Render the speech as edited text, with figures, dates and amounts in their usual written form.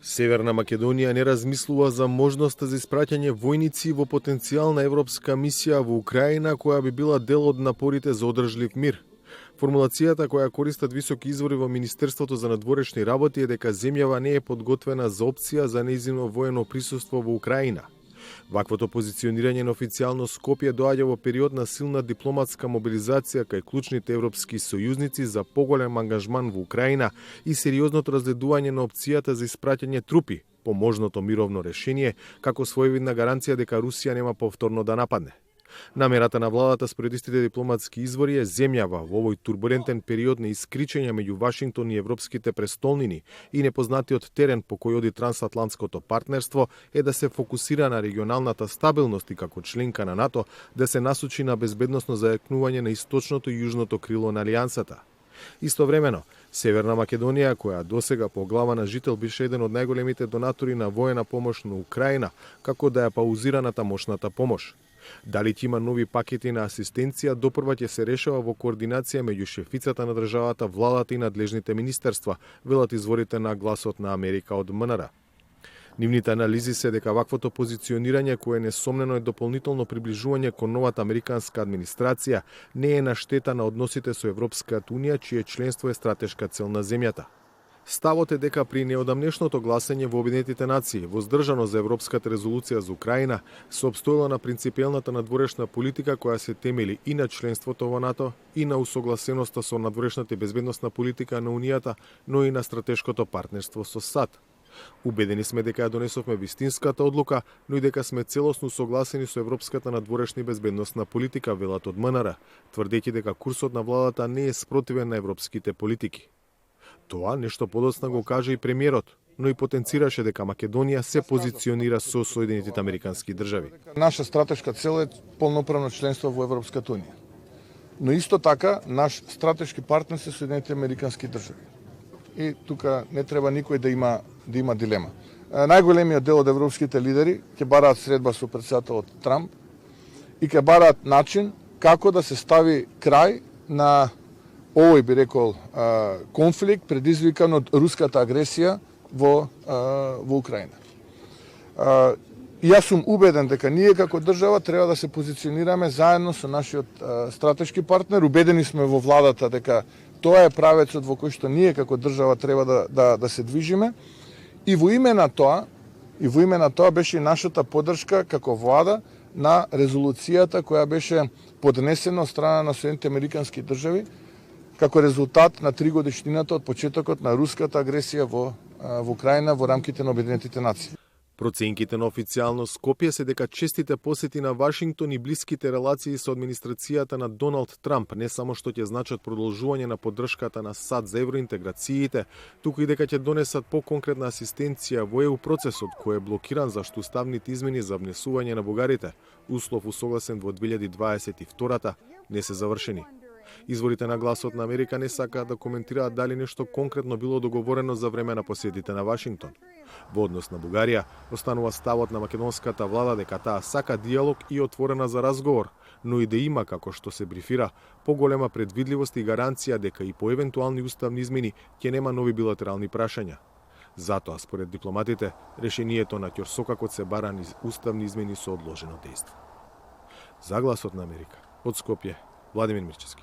Северна Македонија не размислува за можноста за испраќање војници во потенцијална европска мисија во Украина која би била дел од напорите за одржлив мир. Формулацијата која користат високи извори во Министерството за надворешни работи е дека земјава не е подготвена за опција за нејзино воено присуство во Украина. Ваквото позиционирање на официјално Скопје доаѓа во период на силна дипломатска мобилизација кај клучните европски сојузници за поголем ангажман во Украина и сериозното разгледување на опцијата за испраќање трупи по можното мировно решение како своевидна гаранција дека Русија нема повторно да нападне. Намерата на владата според истите дипломатски извори е земјава во овој турбулентен период на искричења меѓу Вашингтон и европските престолнини и непознатиот терен по кој оди трансатлантското партнерство е да се фокусира на регионалната стабилност и како членка на НАТО да се насочи на безбедносно зајакнување на источното и јужното крило на алијансата. Истовремено, Северна Македонија, која досега по глава на жител беше еден од најголемите донатори на воена помош на Украина, како да ја паузира тамошната помош. Дали ќе има нови пакети на асистенција, допрва ќе се решава во координација меѓу шефицата на државата, владата и надлежните министерства, велат изворите на Гласот на Америка од МНР. Нивните анализи се дека ваквото позиционирање, кое несомнено е дополнително приближување кон новата американска администрација, не е на штета на односите со Европската унија, чие членство е стратешка цел на земјата. Ставот е дека при неодамнешното гласање во Обединетите нации, воздржано за Европската резолуција за Украина, се обстојала на принципиелната надворешна политика која се темели и на членството во НАТО, и на усогласеноста со надворешната и безбедносна политика на Унијата, но и на стратешкото партнерство со САД. Убедени сме дека ја донесовме вистинската одлука, но и дека сме целосно согласени со европската надворешна и безбедносна политика, велат од МНР, тврдејќи дека курсот на владата не е спротивен на европските политики. Тоа нешто подоцна го кажа и премиерот, но и потенцираше дека Македонија се позиционира со Соединетите Американски држави. Наша стратешка цел е полноправно членство во Европската унија. Но исто така, наш стратешки партнер се Соединетите Американски држави. И тука не треба никој да има дилема. Најголемиот дел од европските лидери ќе бараат средба со претседателот Трамп и ќе бараат начин како да се стави крај на овој, би рекол, конфликт предизвикан од руската агресија во Украина. И јас сум убеден дека ние како држава треба да се позиционираме заедно со нашиот стратешки партнер. Убедени сме во владата дека тоа е правецот во кој што ние како држава треба да се движиме. И во име на тоа беше и нашата поддршка како влада на резолуцијата која беше поднесена од страна на Соединетите Американски држави како резултат на 3-годишнината од почетокот на руската агресија во Украина во рамките на Обединетите нации. Проценките на официјално Скопје се дека честите посети на Вашингтон и блиските релации со администрацијата на Доналд Трамп не само што ќе значат продолжување на поддршката на САД за евроинтеграциите, туку и дека ќе донесат поконкретна асистенција во ЕУ процесот кој е блокиран зашто уставните измени за внесување на бугарите, услов усогласен во 2022-та, не се завршени. Изворите на Гласот на Америка не сакаат да коментираат дали нешто конкретно било договорено за време на посетите на Вашингтон. Во однос на Бугарија, останува ставот на македонската влада дека таа сака диалог и отворена за разговор, но и да има, како што се брифира, поголема предвидливост и гаранција дека и по евентуални уставни измени ќе нема нови билатерални прашања. Затоа, според дипломатите, решението на ќорсокакот се бара низ уставни измени со одложено дејство. За Гласот на Америка, од Скопје, Владимир Мирчевски.